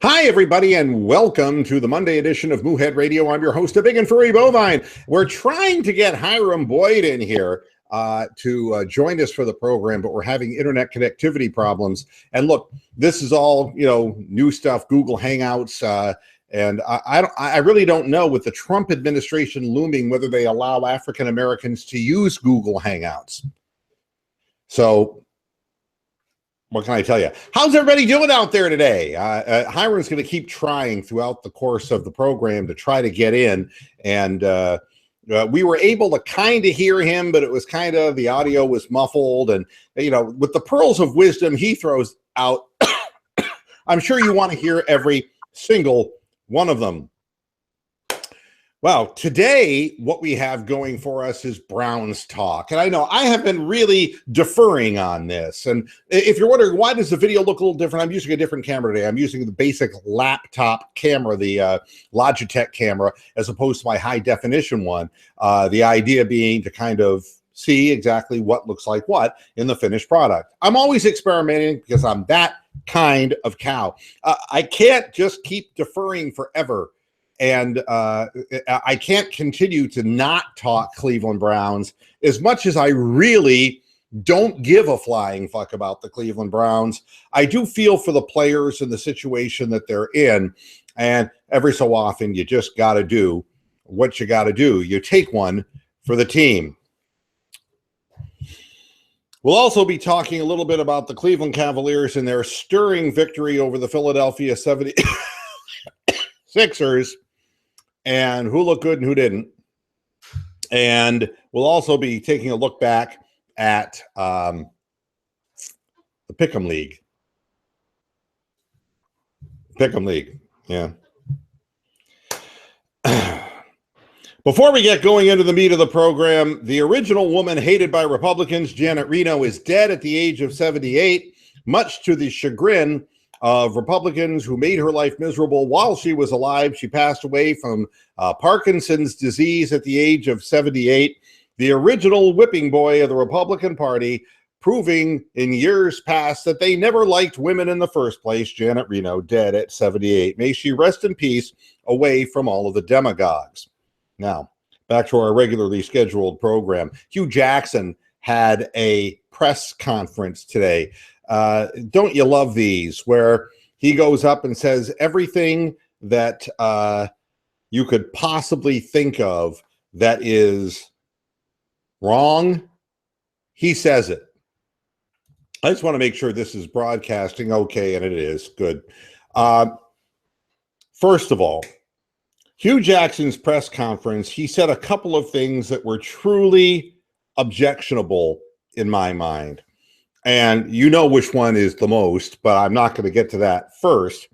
Hi, everybody, and welcome to the Monday edition of Moohead Radio. I'm your host, a big and furry bovine. We're trying to get Hiram Boyd in here to join us for the program, but we're having internet connectivity problems. And look, this is all, new stuff, Google Hangouts, and I really don't know, with the Trump administration looming, whether they allow African Americans to use Google Hangouts. So what can I tell you? How's everybody doing out there today? Hiram's going to keep trying throughout the course of the program to try to get in. And we were able to kind of hear him, but it was kind of, the audio was muffled. And, with the pearls of wisdom he throws out, I'm sure you want to hear every single one of them. Well, today, what we have going for us is Browns talk. And I know I have been really deferring on this. And if you're wondering, why does the video look a little different? I'm using a different camera today. I'm using the basic laptop camera, the Logitech camera, as opposed to my high definition one. The idea being to kind of see exactly what looks like what in the finished product. I'm always experimenting because I'm that kind of cow. I can't just keep deferring forever. And I can't continue to not talk Cleveland Browns as much as I really don't give a flying fuck about the Cleveland Browns. I do feel for the players and the situation that they're in. And every so often, you just got to do what you got to do. You take one for the team. We'll also be talking a little bit about the Cleveland Cavaliers and their stirring victory over the Philadelphia 76ers. And who looked good and who didn't. And we'll also be taking a look back at the Pick'em League. Pick'em League, yeah. Before we get going into the meat of the program, the original woman hated by Republicans, Janet Reno, is dead at the age of 78, much to the chagrin of Republicans who made her life miserable while she was alive. She passed away from Parkinson's disease at the age of 78. The original whipping boy of the Republican Party, proving in years past that they never liked women in the first place. Janet Reno, dead at 78. May she rest in peace, away from all of the demagogues. Now, back to our regularly scheduled program. Hugh Jackson had a press conference today. Don't you love these, where he goes up and says everything that you could possibly think of that is wrong, he says it. I just want to make sure this is broadcasting okay, and it is. Good. First of all, Hugh Jackson's press conference, he said a couple of things that were truly objectionable in my mind. And you know which one is the most, but I'm not going to get to that first.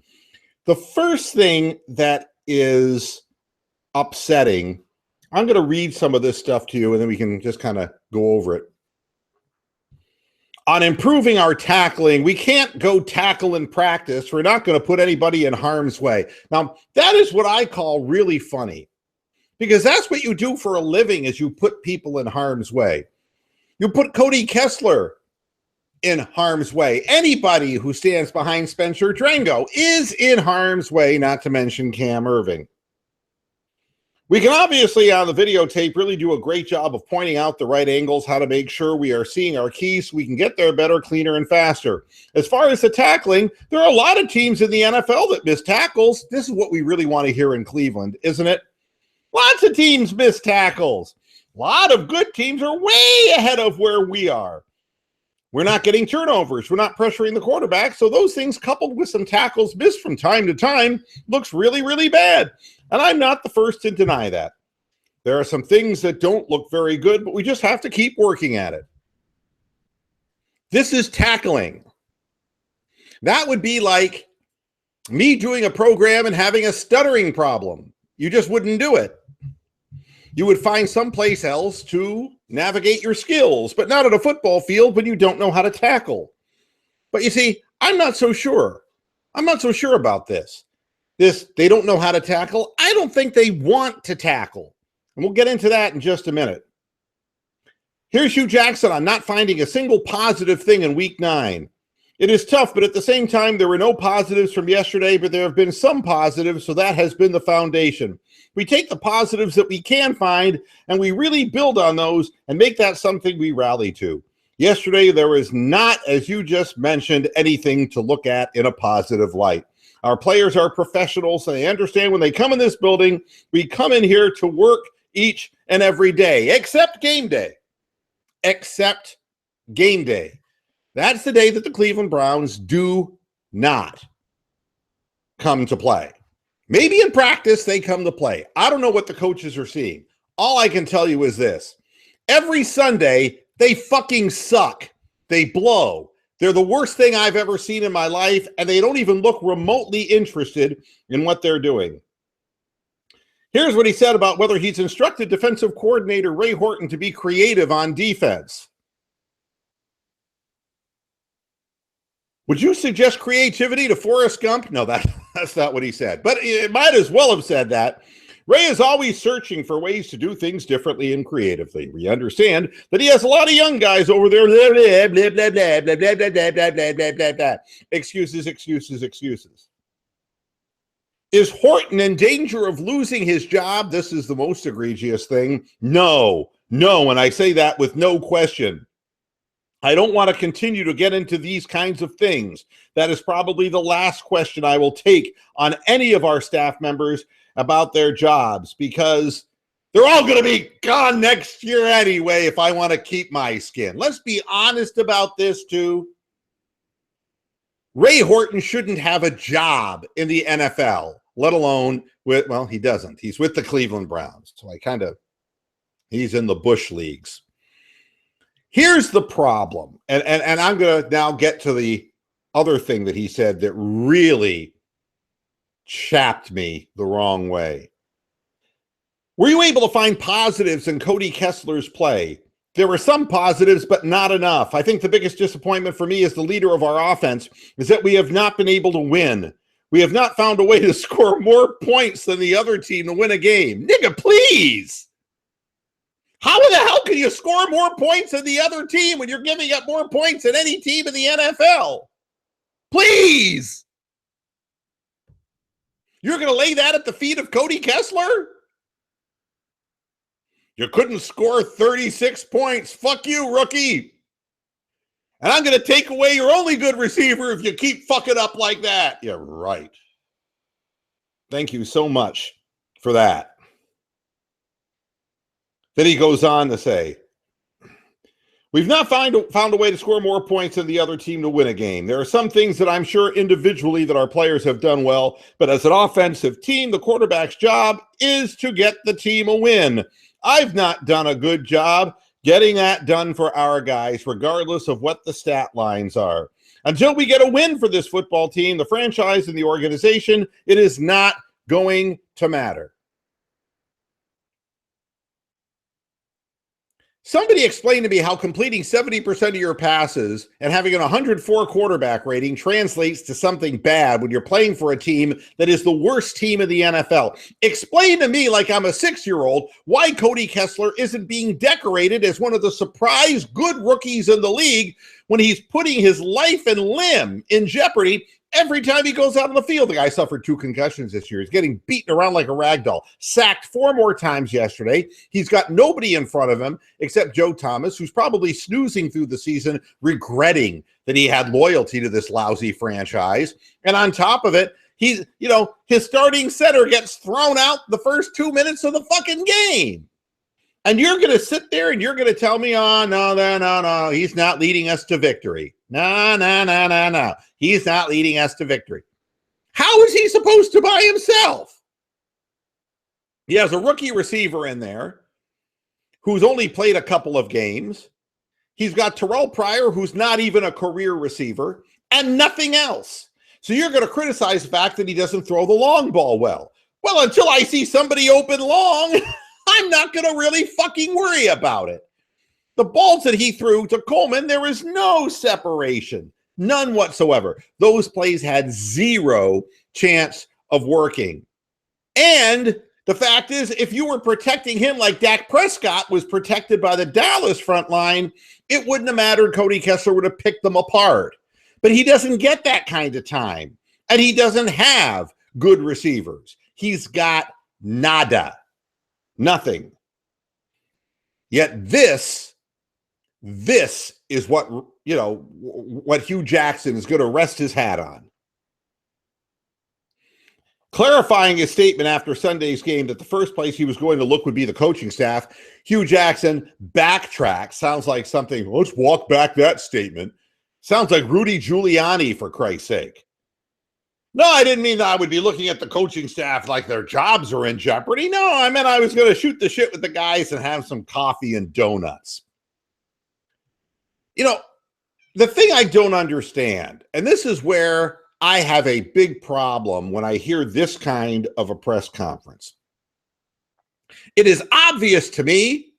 The first thing that is upsetting, I'm going to read some of this stuff to you, and then we can just kind of go over it. On improving our tackling, we can't go tackle in practice. We're not going to put anybody in harm's way. Now, that is what I call really funny, because that's what you do for a living, is you put people in harm's way. You put Cody Kessler in harm's way. Anybody who stands behind Spencer Drango is in harm's way, not to mention Cam Irving. We can obviously, on the videotape, really do a great job of pointing out the right angles, how to make sure we are seeing our keys so we can get there better, cleaner, and faster. As far as the tackling, there are a lot of teams in the NFL that miss tackles. This is what we really want to hear in Cleveland, isn't it? Lots of teams miss tackles. A lot of good teams are way ahead of where we are. We're not getting turnovers. We're not pressuring the quarterback. So those things, coupled with some tackles missed from time to time, looks really, really bad. And I'm not the first to deny that. There are some things that don't look very good, but we just have to keep working at it. This is tackling. That would be like me doing a program and having a stuttering problem. You just wouldn't do it. You would find someplace else to navigate your skills, but not at a football field when you don't know how to tackle. But you see, I'm not so sure. I'm not so sure about this. They don't know how to tackle. I don't think they want to tackle. And we'll get into that in just a minute. Here's Hugh Jackson on not finding a single positive thing in week 9. It is tough, but at the same time, there were no positives from yesterday, but there have been some positives, so that has been the foundation. We take the positives that we can find, and we really build on those and make that something we rally to. Yesterday, there was not, as you just mentioned, anything to look at in a positive light. Our players are professionals, and they understand when they come in this building, we come in here to work each and every day, except game day. Except game day. That's the day that the Cleveland Browns do not come to play. Maybe in practice they come to play. I don't know what the coaches are seeing. All I can tell you is this. Every Sunday, they fucking suck. They blow. They're the worst thing I've ever seen in my life, and they don't even look remotely interested in what they're doing. Here's what he said about whether he's instructed defensive coordinator Ray Horton to be creative on defense. Would you suggest creativity to Forrest Gump? No, that's not what he said. But it might as well have said that. Ray is always searching for ways to do things differently and creatively. We understand that he has a lot of young guys over there. Blah, blah, blah, blah, blah, blah, blah, blah, blah, blah, blah, blah, blah. Excuses, excuses, excuses. Is Horton in danger of losing his job? This is the most egregious thing. No, and I say that with no question. I don't want to continue to get into these kinds of things. That is probably the last question I will take on any of our staff members about their jobs, because they're all going to be gone next year anyway if I want to keep my skin. Let's be honest about this too. Ray Horton shouldn't have a job in the NFL, let alone with, well, he doesn't. He's with the Cleveland Browns. So he's in the Bush leagues. Here's the problem, and I'm going to now get to the other thing that he said that really chapped me the wrong way. Were you able to find positives in Cody Kessler's play? There were some positives, but not enough. I think the biggest disappointment for me as the leader of our offense is that we have not been able to win. We have not found a way to score more points than the other team to win a game. Nigga, please. How in the hell can you score more points than the other team when you're giving up more points than any team in the NFL? Please. You're going to lay that at the feet of Cody Kessler? You couldn't score 36 points. Fuck you, rookie. And I'm going to take away your only good receiver if you keep fucking up like that. Yeah, right. Thank you so much for that. Then he goes on to say, we've not found a way to score more points than the other team to win a game. There are some things that I'm sure individually that our players have done well, but as an offensive team, the quarterback's job is to get the team a win. I've not done a good job getting that done for our guys, regardless of what the stat lines are. Until we get a win for this football team, the franchise, and the organization, it is not going to matter. Somebody explain to me how completing 70% of your passes and having an 104 quarterback rating translates to something bad when you're playing for a team that is the worst team in the NFL. Explain to me, like I'm a 6-year-old, why Cody Kessler isn't being decorated as one of the surprise good rookies in the league when he's putting his life and limb in jeopardy every time he goes out on the field. The guy suffered 2 concussions this year. He's getting beaten around like a rag doll. Sacked 4 more times yesterday. He's got nobody in front of him except Joe Thomas, who's probably snoozing through the season, regretting that he had loyalty to this lousy franchise. And on top of it, his starting center gets thrown out the first 2 minutes of the fucking game. And you're going to sit there and you're going to tell me, oh, no, he's not leading us to victory. No. He's not leading us to victory. How is he supposed to by himself? He has a rookie receiver in there who's only played a couple of games. He's got Terrell Pryor, who's not even a career receiver, and nothing else. So you're going to criticize the fact that he doesn't throw the long ball well. Well, until I see somebody open long, I'm not going to really fucking worry about it. The balls that he threw to Coleman, there was no separation. None whatsoever. Those plays had 0 chance of working. And the fact is, if you were protecting him like Dak Prescott was protected by the Dallas front line, it wouldn't have mattered. Cody Kessler would have picked them apart. But he doesn't get that kind of time. And he doesn't have good receivers. He's got nada. Nothing. Yet this is what, what Hugh Jackson is going to rest his hat on. Clarifying his statement after Sunday's game that the first place he was going to look would be the coaching staff, Hugh Jackson backtracked. Sounds like something, let's walk back that statement. Sounds like Rudy Giuliani, for Christ's sake. No, I didn't mean that I would be looking at the coaching staff like their jobs are in jeopardy. No, I meant I was going to shoot the shit with the guys and have some coffee and donuts. The thing I don't understand, and this is where I have a big problem when I hear this kind of a press conference. It is obvious to me,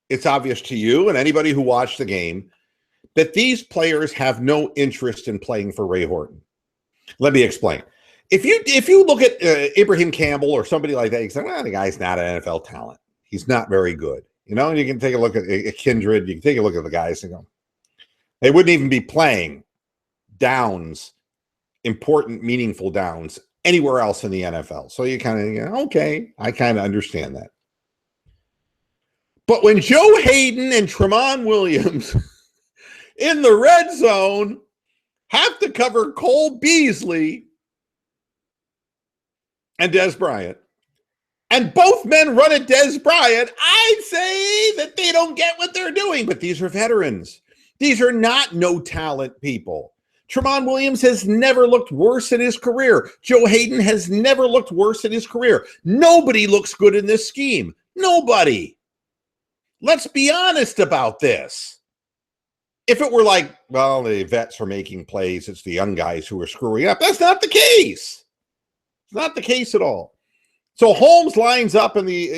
it's obvious to you and anybody who watched the game, that these players have no interest in playing for Ray Horton. Let me explain. If you look at Ibrahim Campbell or somebody like that, you say, well, the guy's not an NFL talent. He's not very good. You can take a look at Kindred. You can take a look at the guys and go, they wouldn't even be playing downs, important, meaningful downs anywhere else in the NFL. So you kind of, okay, I kind of understand that. But when Joe Hayden and Tramon Williams in the red zone have to cover Cole Beasley and Dez Bryant, and both men run at Dez Bryant, I'd say that they don't get what they're doing. But these are veterans. These are not no-talent people. Tramon Williams has never looked worse in his career. Joe Hayden has never looked worse in his career. Nobody looks good in this scheme. Nobody. Let's be honest about this. If it were like, well, the vets are making plays, it's the young guys who are screwing up. That's not the case. It's not the case at all. So Holmes lines up in the,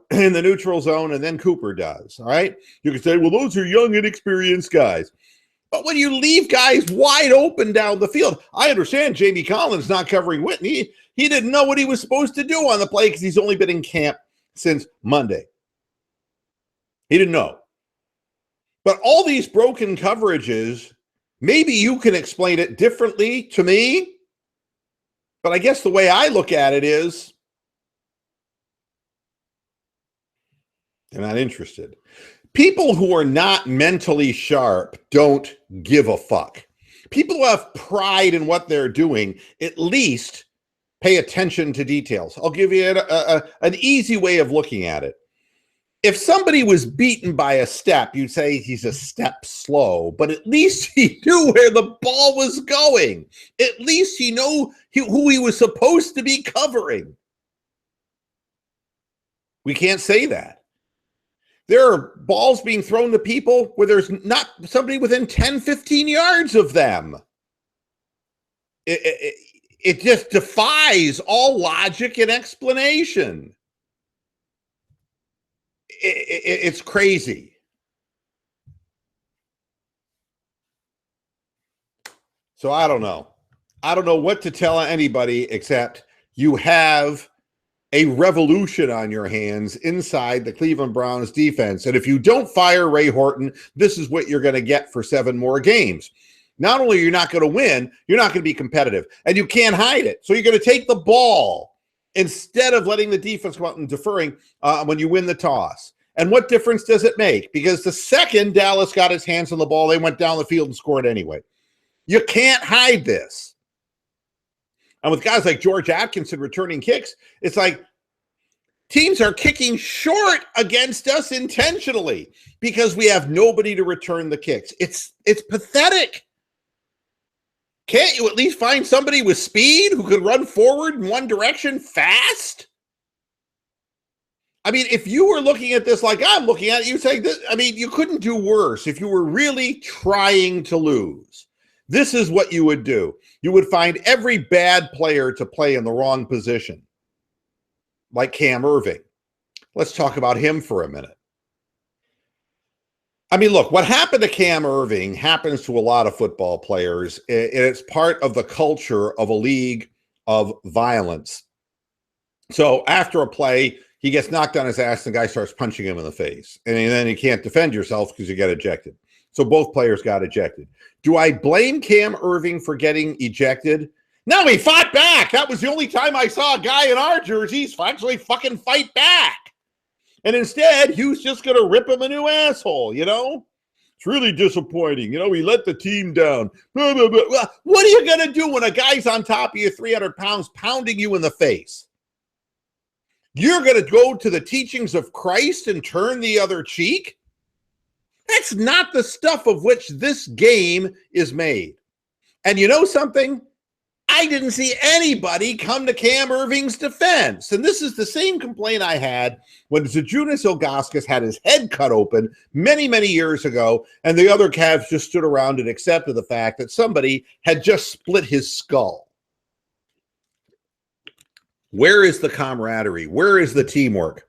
in the neutral zone, and then Cooper does. All right. You can say, well, those are young, inexperienced guys. But when you leave guys wide open down the field, I understand Jamie Collins not covering Whitney. He didn't know what he was supposed to do on the play because he's only been in camp since Monday. He didn't know. But all these broken coverages, maybe you can explain it differently to me. But I guess the way I look at it is they're not interested. People who are not mentally sharp don't give a fuck. People who have pride in what they're doing at least pay attention to details. I'll give you an easy way of looking at it. If somebody was beaten by a step, you'd say he's a step slow, but at least he knew where the ball was going. At least he knew who he was supposed to be covering. We can't say that. There are balls being thrown to people where there's not somebody within 10, 15 yards of them. It just defies all logic and explanation. It's crazy. So I don't know. I don't know what to tell anybody except you have a revolution on your hands inside the Cleveland Browns defense. And if you don't fire Ray Horton, this is what you're going to get for 7 more games. Not only are you not going to win, you're not going to be competitive. And you can't hide it. So you're going to take the ball instead of letting the defense go out and deferring when you win the toss. And what difference does it make? Because the second Dallas got his hands on the ball, they went down the field and scored anyway. You can't hide this. And with guys like George Atkinson returning kicks, it's like teams are kicking short against us intentionally because we have nobody to return the kicks. It's pathetic. Can't you at least find somebody with speed who could run forward in one direction fast? I mean, if you were looking at this like I'm looking at it, you'd say, you couldn't do worse if you were really trying to lose. This is what you would do. You would find every bad player to play in the wrong position, like Cam Irving. Let's talk about him for a minute. I mean, look, what happened to Cam Irving happens to a lot of football players. It's part of the culture of a league of violence. So after a play, he gets knocked on his ass and the guy starts punching him in the face. And then you can't defend yourself because you get ejected. So both players got ejected. Do I blame Cam Irving for getting ejected? No, he fought back. That was the only time I saw a guy in our jerseys actually fucking fight back. And instead, Hugh's just going to rip him a new asshole, you know? It's really disappointing. You know, he let the team down. Blah, blah, blah. Well, what are you going to do when a guy's on top of you, 300 pounds, pounding you in the face? You're going to go to the teachings of Christ and turn the other cheek? That's not the stuff of which this game is made. And you know something? I didn't see anybody come to Cam Irving's defense. And this is the same complaint I had when Zydrunas Ilgauskas had his head cut open many, many years ago, and the other Cavs just stood around and accepted the fact that somebody had just split his skull. Where is the camaraderie? Where is the teamwork?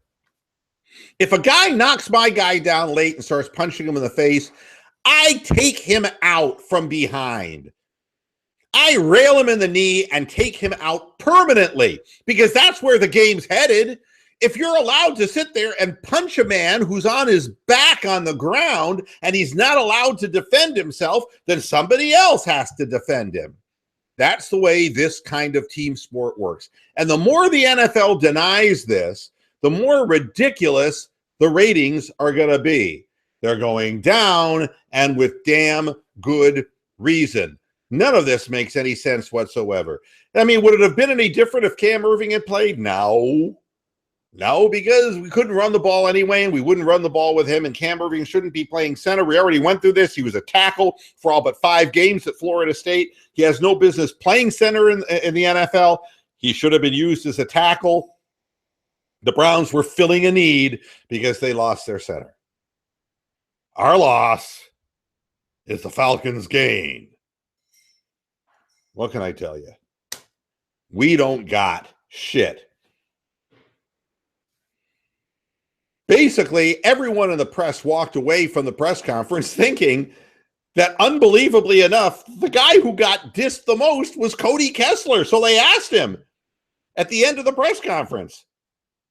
If a guy knocks my guy down late and starts punching him in the face, I take him out from behind. I rail him in the knee and take him out permanently because that's where the game's headed. If you're allowed to sit there and punch a man who's on his back on the ground and he's not allowed to defend himself, then somebody else has to defend him. That's the way this kind of team sport works. And the more the NFL denies this, the more ridiculous the ratings are going to be. They're going down, and with damn good reason. None of this makes any sense whatsoever. I mean, would it have been any different if Cam Irving had played? No. No, because we couldn't run the ball anyway, and we wouldn't run the ball with him, and Cam Irving shouldn't be playing center. We already went through this. He was a tackle for all but 5 games at Florida State. He has no business playing center in the NFL. He should have been used as a tackle. The Browns were filling a need because they lost their center. Our loss is the Falcons' gain. What can I tell you? We don't got shit. Basically, everyone in the press walked away from the press conference thinking that, unbelievably enough, the guy who got dissed the most was Cody Kessler. So they asked him at the end of the press conference,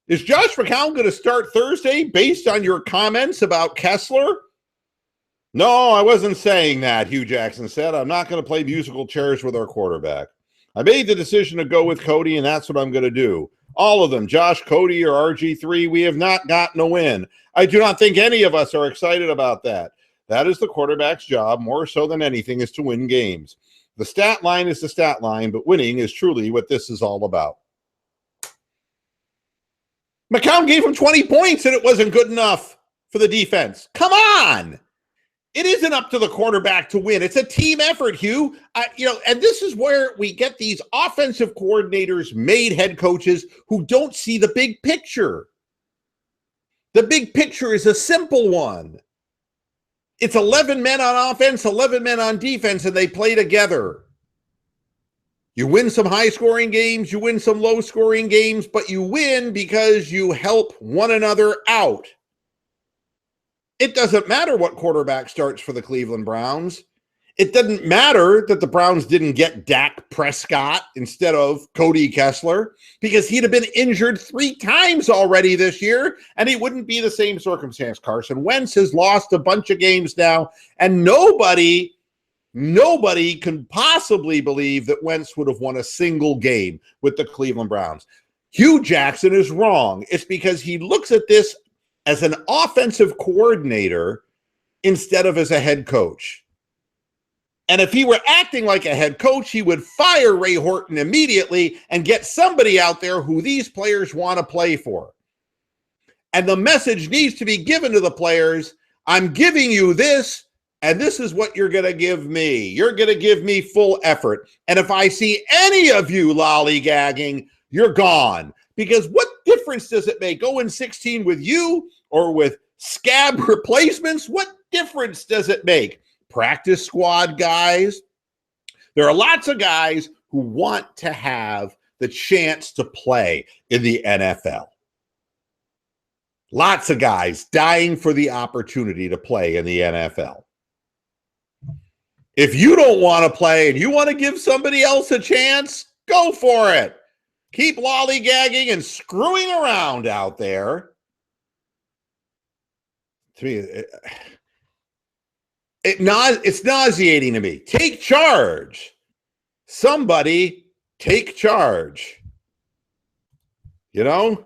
is Josh McCown going to start Thursday based on your comments about Kessler? No, I wasn't saying that, Hugh Jackson said. I'm not going to play musical chairs with our quarterback. I made the decision to go with Cody, and that's what I'm going to do. All of them, Josh, Cody, or RG3, we have not gotten a win. I do not think any of us are excited about that. That is the quarterback's job, more so than anything, is to win games. The stat line is the stat line, but winning is truly what this is all about. McCown gave him 20 points, and it wasn't good enough for the defense. Come on! It isn't up to the quarterback to win. It's a team effort, Hugh. And this is where we get these offensive coordinators made head coaches who don't see the big picture. The big picture is a simple one. It's 11 men on offense, 11 men on defense, and they play together. You win some high-scoring games, you win some low-scoring games, but you win because you help one another out. It doesn't matter what quarterback starts for the Cleveland Browns. It doesn't matter that the Browns didn't get Dak Prescott instead of Cody Kessler because he'd have been injured 3 times already this year, and he wouldn't be the same circumstance. Carson Wentz has lost a bunch of games now, and nobody can possibly believe that Wentz would have won a single game with the Cleveland Browns. Hugh Jackson is wrong. It's because he looks at this as an offensive coordinator instead of as a head coach. And if he were acting like a head coach, he would fire Ray Horton immediately and get somebody out there who these players want to play for. And the message needs to be given to the players, I'm giving you this, and this is what you're going to give me. You're going to give me full effort. And if I see any of you lollygagging, you're gone. Because what difference does it make? 0-16 with you or with scab replacements? What difference does it make? Practice squad guys. There are lots of guys who want to have the chance to play in the NFL. Lots of guys dying for the opportunity to play in the NFL. If you don't want to play and you want to give somebody else a chance, go for it. Keep lollygagging and screwing around out there. To me, It's nauseating to me. Take charge. Somebody take charge. You know,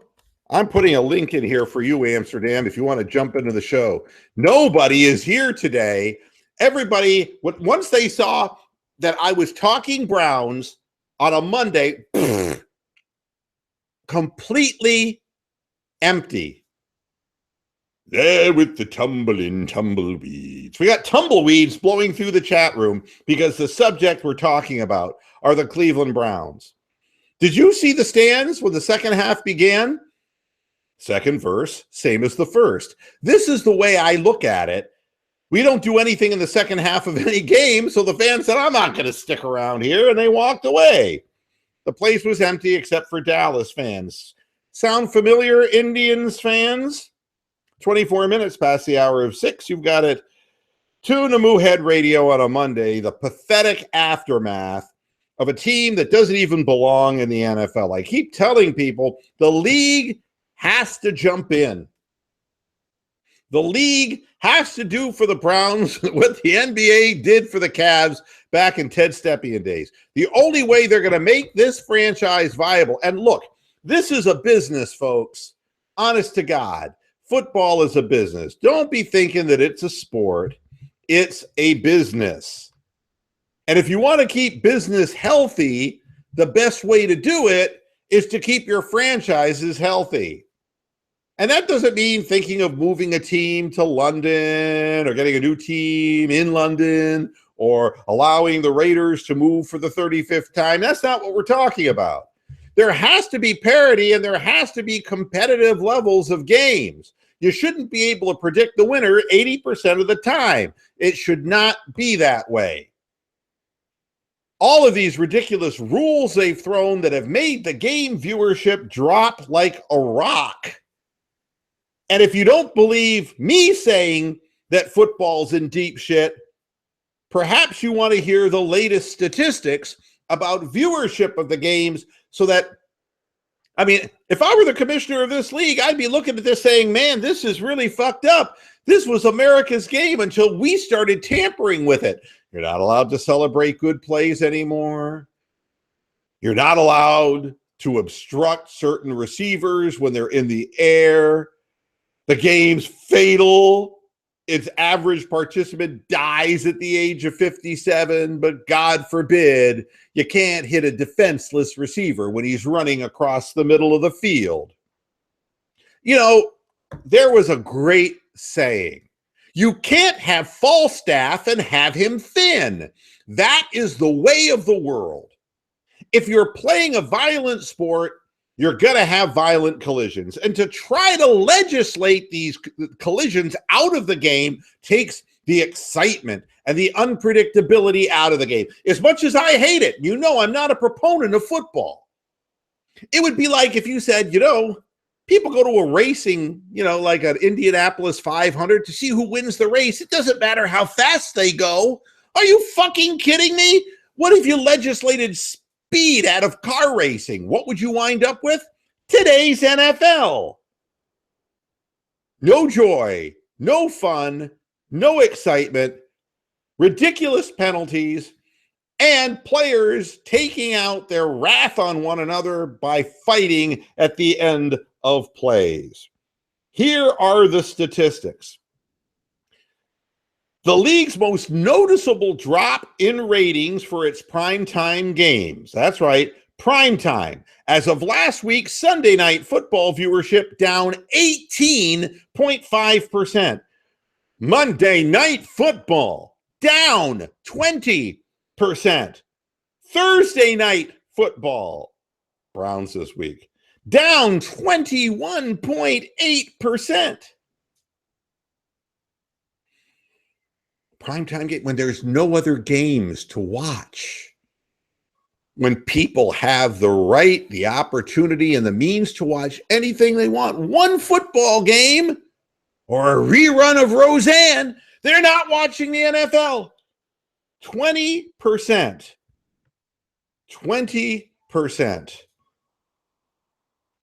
I'm putting a link in here for you, Amsterdam, if you want to jump into the show. Nobody is here today. Everybody, once they saw that I was talking Browns on a Monday, completely empty. There with the tumbling tumbleweeds. We got tumbleweeds blowing through the chat room because the subject we're talking about are the Cleveland Browns. Did you see the stands when the second half began? Second verse, same as the first. This is the way I look at it. We don't do anything in the second half of any game, so the fans said, I'm not going to stick around here, and they walked away. The place was empty except for Dallas fans. Sound familiar, Indians fans? 24 minutes past the hour of 6. You've got it. Tune to Moohead Radio on a Monday, the pathetic aftermath of a team that doesn't even belong in the NFL. I keep telling people the league has to jump in. The league has to do for the Browns what the NBA did for the Cavs back in Ted Stepien days. The only way they're going to make this franchise viable, and look, this is a business, folks. Honest to God, football is a business. Don't be thinking that it's a sport. It's a business. And if you want to keep business healthy, the best way to do it is to keep your franchises healthy. And that doesn't mean thinking of moving a team to London or getting a new team in London or allowing the Raiders to move for the 35th time. That's not what we're talking about. There has to be parity and there has to be competitive levels of games. You shouldn't be able to predict the winner 80% of the time. It should not be that way. All of these ridiculous rules they've thrown that have made the game viewership drop like a rock. And if you don't believe me saying that football's in deep shit, perhaps you want to hear the latest statistics about viewership of the games so that, I mean, if I were the commissioner of this league, I'd be looking at this saying, man, this is really fucked up. This was America's game until we started tampering with it. You're not allowed to celebrate good plays anymore. You're not allowed to obstruct certain receivers when they're in the air. The game's fatal. Its average participant dies at the age of 57, but God forbid you can't hit a defenseless receiver when he's running across the middle of the field. You know, there was a great saying. You can't have Falstaff and have him thin. That is the way of the world. If you're playing a violent sport, you're going to have violent collisions. And to try to legislate these collisions out of the game takes the excitement and the unpredictability out of the game. As much as I hate it, you know I'm not a proponent of football. It would be like if you said, you know, people go to a racing, you know, like an Indianapolis 500 to see who wins the race. It doesn't matter how fast they go. Are you fucking kidding me? What if you legislated speed out of car racing? What would you wind up with? Today's NFL. No joy, no fun, no excitement, ridiculous penalties, and players taking out their wrath on one another by fighting at the end of plays. Here are the statistics. The league's most noticeable drop in ratings for its primetime games. That's right, primetime. As of last week, Sunday night football viewership down 18.5%. Monday night football down 20%. Thursday night football, Browns this week, down 21.8%. Primetime game, when there's no other games to watch, when people have the right, the opportunity, and the means to watch anything they want, one football game or a rerun of Roseanne, they're not watching the NFL. 20%. 20%.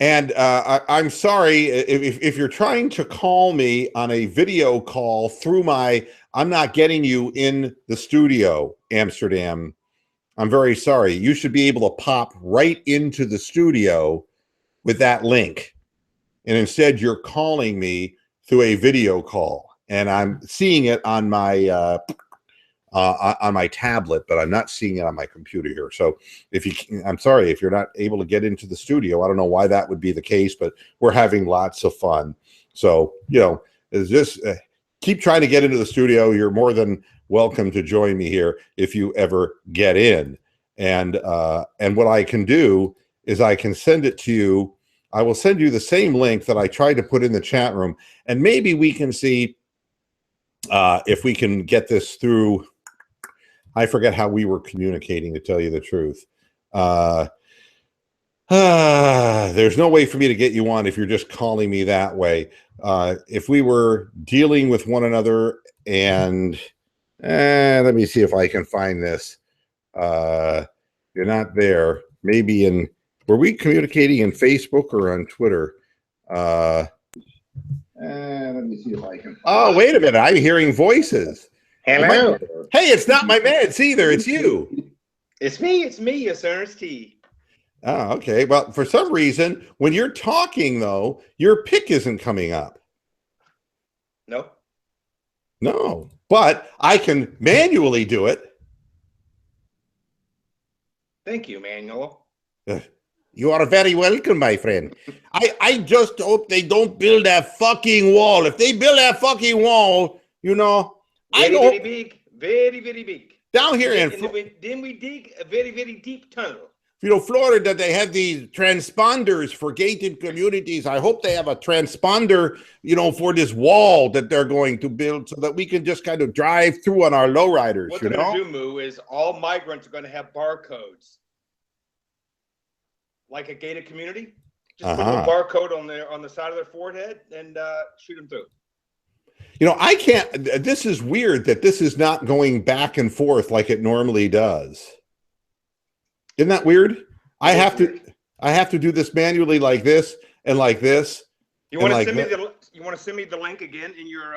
And I'm sorry if you're trying to call me on a video call through I'm not getting you in the studio, Amsterdam. I'm very sorry. You should be able to pop right into the studio with that link. And instead you're calling me through a video call. And I'm seeing it on my tablet, but I'm not seeing it on my computer here. So I'm sorry if you're not able to get into the studio. I don't know why that would be the case, but we're having lots of fun. So, is this keep trying to get into the studio. You're more than welcome to join me here if you ever get in. And what I can do is I can send it to you. I will send you the same link that I tried to put in the chat room, and maybe we can see if we can get this through. I forget how we were communicating, to tell you the truth. There's no way for me to get you on if you're just calling me that way. If we were dealing with one another, and let me see if I can find this. You're not there. Maybe were we communicating in Facebook or on Twitter? Let me see if I can. Oh, wait a minute. I'm hearing voices. Hello. Hey, it's not my meds either. It's you. It's me. It's Ernest T. Oh, okay. Well, for some reason, when you're talking, though, your pick isn't coming up. No. No. But I can manually do it. Thank you, Manuel. You are very welcome, my friend. I just hope they don't build that fucking wall. If they build that fucking wall, very big, very, very big. Down here then we dig a very, very deep tunnel. Florida, they have these transponders for gated communities. I hope they have a transponder, for this wall that they're going to build so that we can just kind of drive through on our lowriders. What they're going to do, Moo, is all migrants are going to have barcodes. Like a gated community. Just put a barcode on the side of their forehead and shoot them through. I can't. This is weird that this is not going back and forth like it normally does. Isn't that weird? I have to do this manually like this and like this. You want to send me the link again in your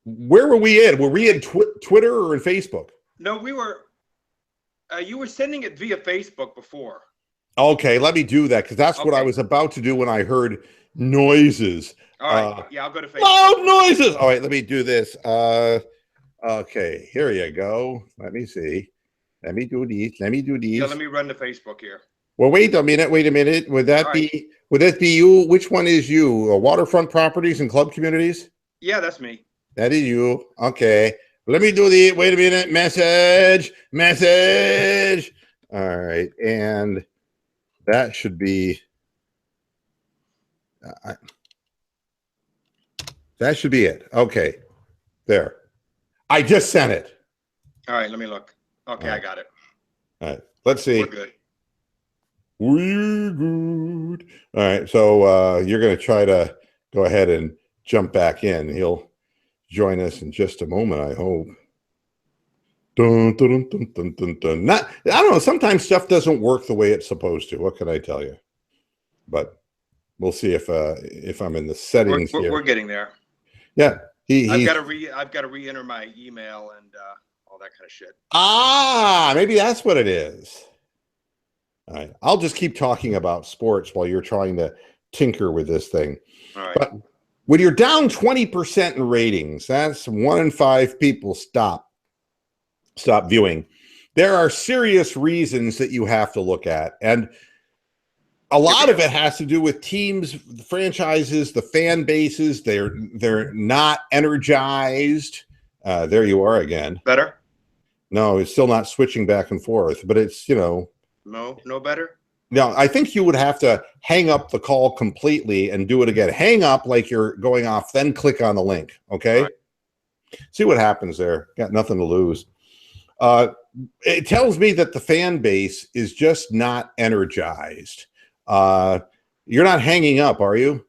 Where were we in? Were we in Twitter or in Facebook? No, we were. You were sending it via Facebook before. Okay, let me do that because that's what I was about to do when I heard noises. All right, I'll go to Facebook. Loud noises. All right, let me do this. Okay, here you go. Let me see. Let me do these. Yeah, let me run to Facebook here. Well, wait a minute. Would that be you? Which one is you? Waterfront Properties and Club Communities? Yeah, that's me. That is you. Okay. Let me do wait a minute. Message. All right. And that should be, that should be it. Okay. There. I just sent it. All right. Let me look. Okay. I got it. All right. Let's see. We're good. We're good. All right. So you're going to try to go ahead and jump back in. He'll join us in just a moment, I hope. Dun, dun, dun, dun, dun, dun. I don't know. Sometimes stuff doesn't work the way it's supposed to. What can I tell you? But we'll see if I'm in the settings here. We're getting there. Yeah. I've got to re-enter my email and all that kind of shit. Maybe that's what it is. All right. I'll just keep talking about sports while you're trying to tinker with this thing. All right. But when you're down 20% in ratings, that's 1 in 5 people stop viewing. There are serious reasons that you have to look at. And a lot of it has to do with teams, the franchises, the fan bases. They're not energized. There you are again. Better? No, it's still not switching back and forth, but it's, No better? No, I think you would have to hang up the call completely and do it again. Hang up like you're going off, then click on the link. Okay. Right. See what happens there. Got nothing to lose. It tells me that the fan base is just not energized. You're not hanging up, are you?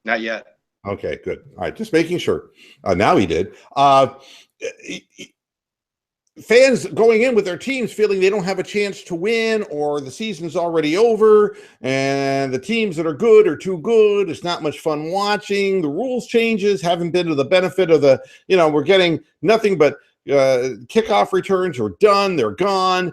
Not yet. Okay, good. All right, just making sure. Now he did. fans going in with their teams feeling they don't have a chance to win, or the season's already over and the teams that are good are too good. It's not much fun watching. The rules changes haven't been to the benefit of the, we're getting nothing but kickoff returns are done. They're gone.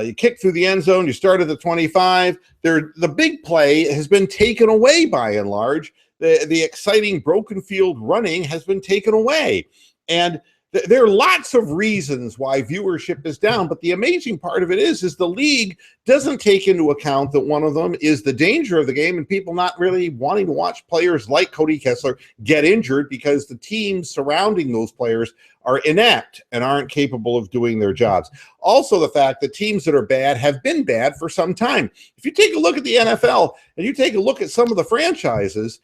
You kick through the end zone. You start at the 25. The big play has been taken away by and large. The exciting broken field running has been taken away. And there are lots of reasons why viewership is down, but the amazing part of it is the league doesn't take into account that one of them is the danger of the game and people not really wanting to watch players like Cody Kessler get injured because the teams surrounding those players are inept and aren't capable of doing their jobs. Also, the fact that teams that are bad have been bad for some time. If you take a look at the NFL and you take a look at some of the franchises,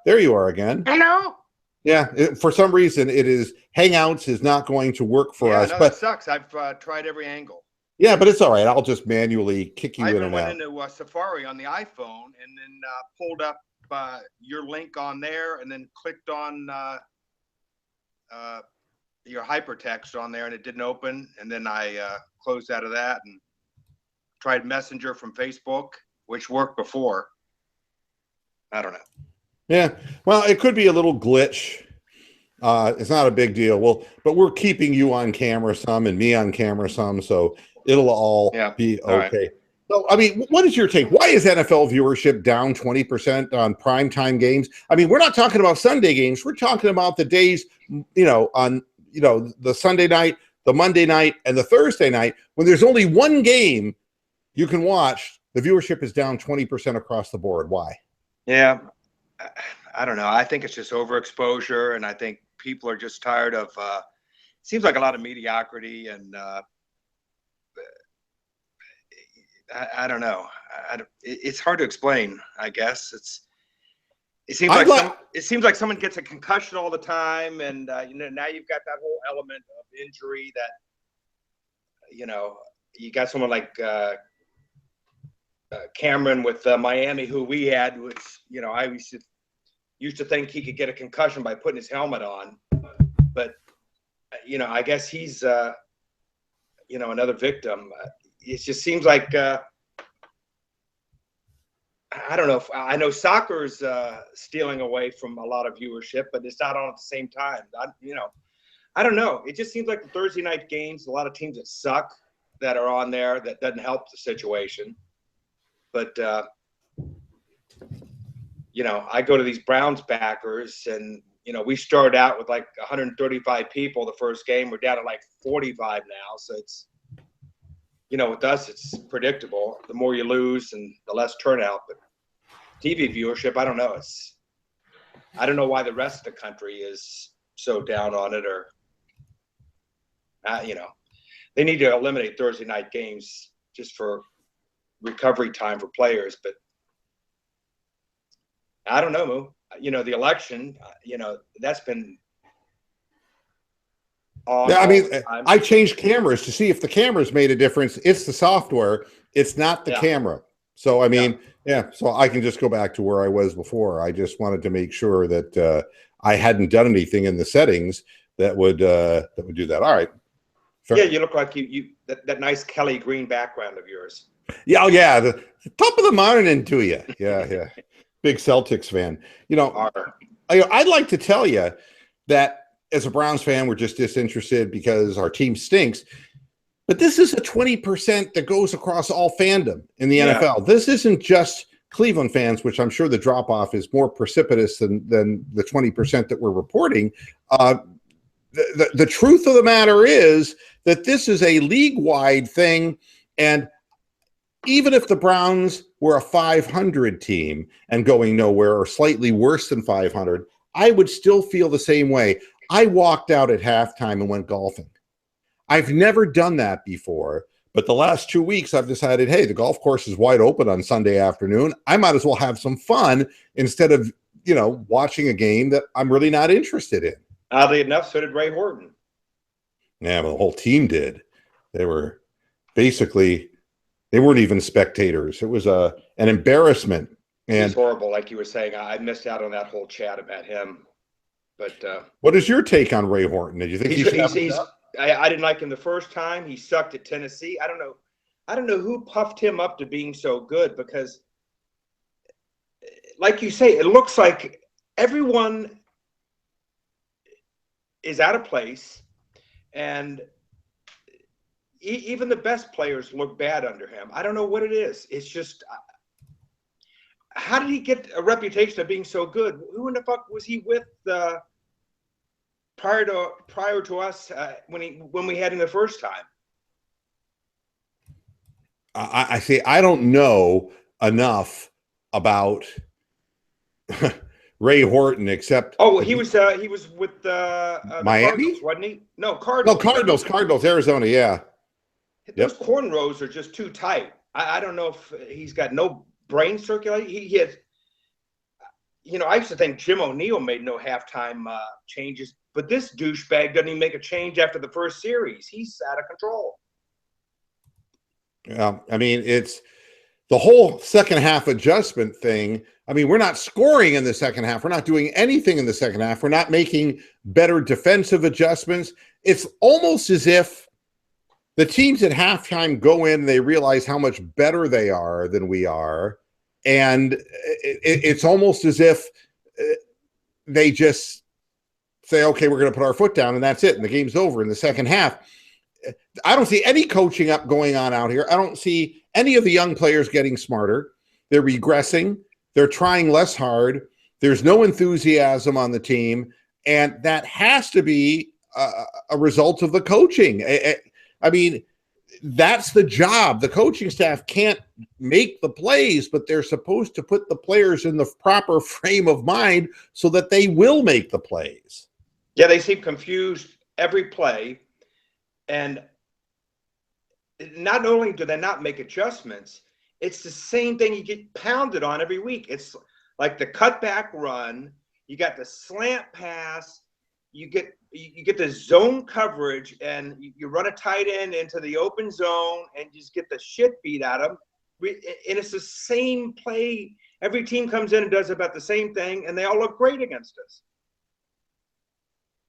there you are again. Hello. Yeah, for some reason, Hangouts is not going to work for us. No, but that sucks. I've tried every angle. Yeah, but it's all right. I'll just manually kick you in and out. I went into Safari on the iPhone and then pulled up your link on there and then clicked on your hypertext on there and it didn't open. And then I closed out of that and tried Messenger from Facebook, which worked before. I don't know. Yeah, well, it could be a little glitch. It's not a big deal. Well, but we're keeping you on camera some and me on camera some, so it'll all be okay. Right. So, I mean, what is your take? Why is NFL viewership down 20% on primetime games? I mean, we're not talking about Sunday games. We're talking about the days, on the Sunday night, the Monday night, and the Thursday night when there's only one game you can watch. The viewership is down 20% across the board. Why? Yeah. I don't know. I think it's just overexposure, and I think people are just tired of. Seems like a lot of mediocrity, and I don't know. It's hard to explain. I guess it seems like someone gets a concussion all the time, and now you've got that whole element of injury that you got someone like Cameron with Miami, who we had, which I used to think he could get a concussion by putting his helmet on, but I guess he's another victim. It just seems like I don't know. I know soccer's stealing away from a lot of viewership, but it's not on at the same time. I don't know. It just seems like the Thursday night games, a lot of teams that suck that are on there, that doesn't help the situation. But, I go to these Browns backers and, we started out with like 135 people the first game. We're down to like 45 now. So it's, with us, it's predictable. The more you lose and the less turnout. But TV viewership, I don't know. I don't know why the rest of the country is so down on it or, they need to eliminate Thursday night games just for recovery time for players, but I don't know, Moo. The election, that's been on. Yeah, I mean, I changed cameras to see if the cameras made a difference. It's the software. It's not the camera. So, I mean, so I can just go back to where I was before. I just wanted to make sure that I hadn't done anything in the settings that would do that. All right. Fair. Yeah, you look like you that nice Kelly green background of yours. Yeah, oh yeah, the top of the morning to you. Yeah. Big Celtics fan. I'd like to tell you that as a Browns fan, we're just disinterested because our team stinks. But this is a 20% that goes across all fandom in the NFL. This isn't just Cleveland fans, which I'm sure the drop-off is more precipitous than the 20% that we're reporting. The truth of the matter is that this is a league-wide thing, and even if the Browns were a 500 team and going nowhere or slightly worse than 500, I would still feel the same way. I walked out at halftime and went golfing. I've never done that before, but the last 2 weeks I've decided, hey, the golf course is wide open on Sunday afternoon. I might as well have some fun instead of, watching a game that I'm really not interested in. Oddly enough, so did Ray Horton. Yeah, but the whole team did. They were basically, they weren't even spectators. It was an embarrassment. And he's horrible, like you were saying. I missed out on that whole chat about him. But what is your take on Ray Horton? Did you think I didn't like him the first time. He sucked at Tennessee. I don't know who puffed him up to being so good, because, like you say, it looks like everyone is out of place, and even the best players look bad under him. I don't know what it is. It's just, how did he get a reputation of being so good? Who in the fuck was he with prior to us when we had him the first time? I see. I don't know enough about Ray Horton, except he was with the Miami, Cardinals, wasn't he? No, Cardinals. No, Cardinals, Arizona. Yeah, those cornrows are just too tight. I don't know if he's got no brain circulation. He has, I used to think Jim O'Neill made no halftime changes, but this douchebag doesn't even make a change after the first series. He's out of control. Yeah, I mean, it's the whole second half adjustment thing. I mean, we're not scoring in the second half. We're not doing anything in the second half. We're not making better defensive adjustments. It's almost as if the teams at halftime go in and they realize how much better they are than we are. And it's almost as if they just say, okay, we're going to put our foot down and that's it. And the game's over in the second half. I don't see any coaching up going on out here. I don't see any of the young players getting smarter. They're regressing. They're trying less hard. There's no enthusiasm on the team. And that has to be a result of the coaching. I mean, that's the job. The coaching staff can't make the plays, but they're supposed to put the players in the proper frame of mind so that they will make the plays. Yeah, they seem confused every play. And not only do they not make adjustments, it's the same thing you get pounded on every week. It's like the cutback run, you got the slant pass, you get the zone coverage, and you run a tight end into the open zone and just get the shit beat out of them. And it's the same play. Every team comes in and does about the same thing, and they all look great against us.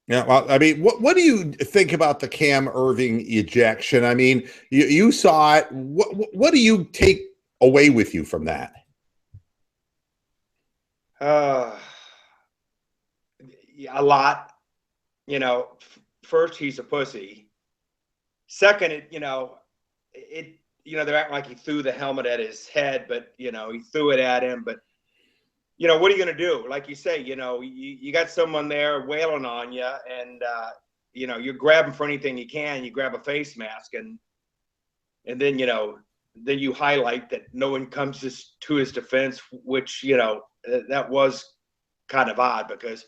Yeah, well, I mean, what do you think about the Cam Irving ejection? I mean, you saw it. What do you take away with you from that? A lot. First, he's a pussy. Second, they're acting like he threw the helmet at his head, but he threw it at him. But what are you going to do? Like you say, you got someone there wailing on you, and you're grabbing for anything you can. You grab a face mask, and then then you highlight that no one comes to his defense, which that was kind of odd, because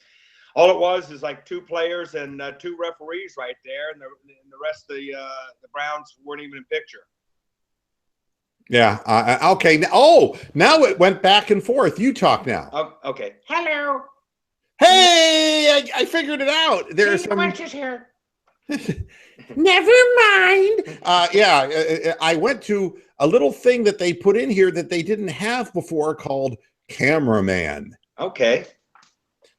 all it was is like two players and two referees right there, and the rest of the Browns weren't even in picture. Yeah. Okay. Now it went back and forth. You talk now. Oh, okay. Hello. Hey, I figured it out. There's some questions here. Never mind. I went to a little thing that they put in here that they didn't have before called Cameraman. Okay.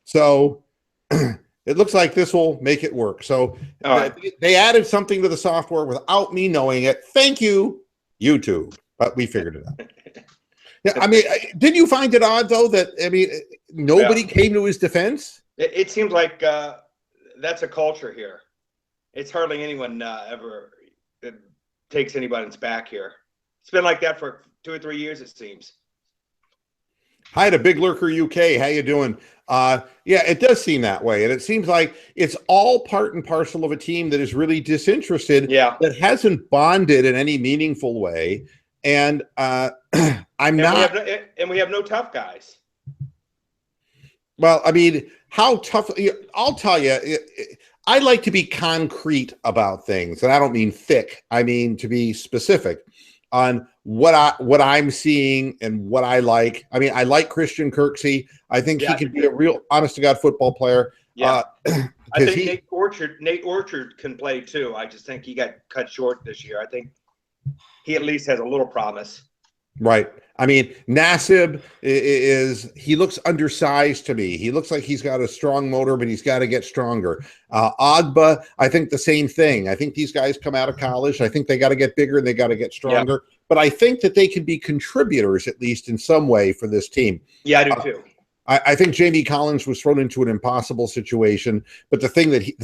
So it looks like this will make it work. So they added something to the software without me knowing it. Thank you, YouTube. But we figured it out. Yeah, I mean, didn't you find it odd, though, that, nobody came to his defense? It seems like that's a culture here. It's hardly anyone ever takes anybody's back here. It's been like that for 2 or 3 years, it seems. Hi to Big Lurker UK. How you doing? Yeah, it does seem that way. And it seems like it's all part and parcel of a team that is really disinterested, that hasn't bonded in any meaningful way. And we have no tough guys. Well, I mean, how tough? I'll tell you, I like to be concrete about things, and I don't mean thick. I mean to be specific on what I'm seeing and what I like. I mean, I like Christian Kirksey. I think he can be a real honest to God football player. Yeah. I think Nate Orchard can play too. I just think he got cut short this year. I think he at least has a little promise. Right. I mean, Nassib he looks undersized to me. He looks like he's got a strong motor, but he's got to get stronger. Agba, I think the same thing. I think these guys come out of college. I think they got to get bigger and they got to get stronger. Yeah. But I think that they can be contributors, at least in some way, for this team. Yeah, I do too. I think Jamie Collins was thrown into an impossible situation. But the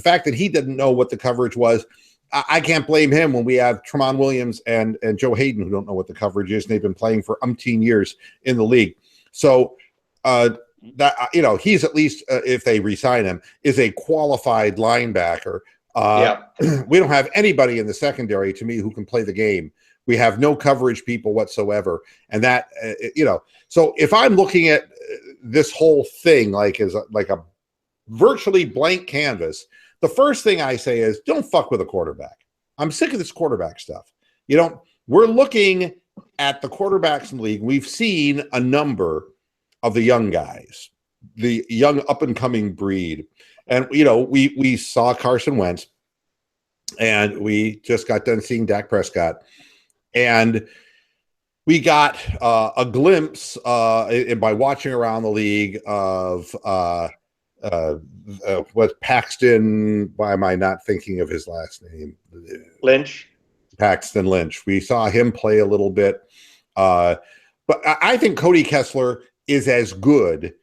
fact that he didn't know what the coverage was, I can't blame him when we have Tremont Williams and Joe Hayden who don't know what the coverage is, and they've been playing for umpteen years in the league. So that he's at least, if they re-sign him, is a qualified linebacker. We don't have anybody in the secondary, to me, who can play the game. We have no coverage people whatsoever, and that So if I'm looking at this whole thing like a virtually blank canvas, the first thing I say is don't fuck with a quarterback. I'm sick of this quarterback stuff. We're looking at the quarterbacks in the league. We've seen a number of the young guys, the young up and coming breed. And, we saw Carson Wentz, and we just got done seeing Dak Prescott. And we got a glimpse by watching around the league of what Paxton, why am I not thinking of his last name? Lynch. Paxton Lynch. We saw him play a little bit. But I think Cody Kessler is as good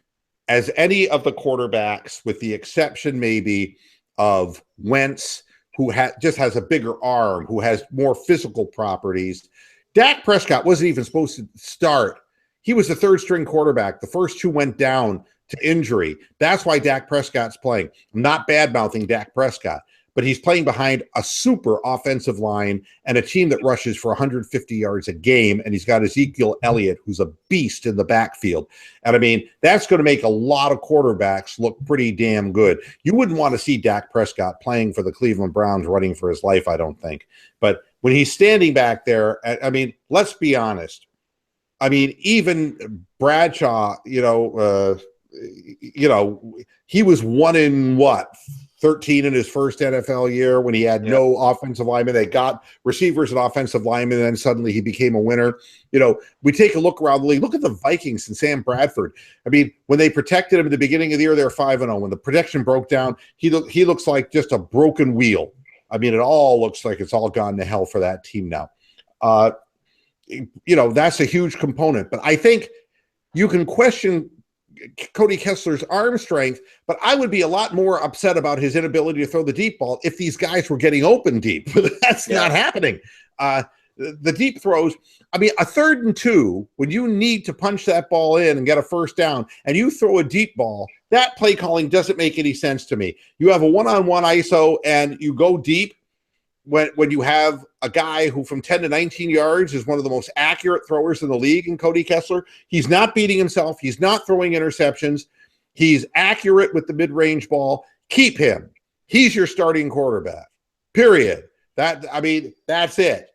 as any of the quarterbacks, with the exception maybe of Wentz, who just has a bigger arm, who has more physical properties. Dak Prescott wasn't even supposed to start. He was the third string quarterback. The first two went down to injury. That's why Dak Prescott's playing. I'm not bad-mouthing Dak Prescott, but he's playing behind a super offensive line and a team that rushes for 150 yards a game, and he's got Ezekiel Elliott, who's a beast in the backfield. And I mean, that's going to make a lot of quarterbacks look pretty damn good. You wouldn't want to see Dak Prescott playing for the Cleveland Browns running for his life, I don't think. But when he's standing back there, I mean, let's be honest. I mean, even Bradshaw, he was 13 in his first NFL year when he had no offensive linemen. They got receivers and offensive linemen, and then suddenly he became a winner. We take a look around the league. Look at the Vikings and Sam Bradford. I mean, when they protected him at the beginning of the year, they were 5-0. When the protection broke down, he looks like just a broken wheel. I mean, it all looks like it's all gone to hell for that team now. That's a huge component. But I think you can question Cody Kessler's arm strength, but I would be a lot more upset about his inability to throw the deep ball if these guys were getting open deep. That's not happening. The deep throws, I mean, a 3rd and 2, when you need to punch that ball in and get a first down, and you throw a deep ball, that play calling doesn't make any sense to me. You have a one-on-one ISO and you go deep when you have a guy who from 10 to 19 yards is one of the most accurate throwers in the league in Cody Kessler. He's not beating himself. He's not throwing interceptions. He's accurate with the mid-range ball. Keep him. He's your starting quarterback, period. That's it.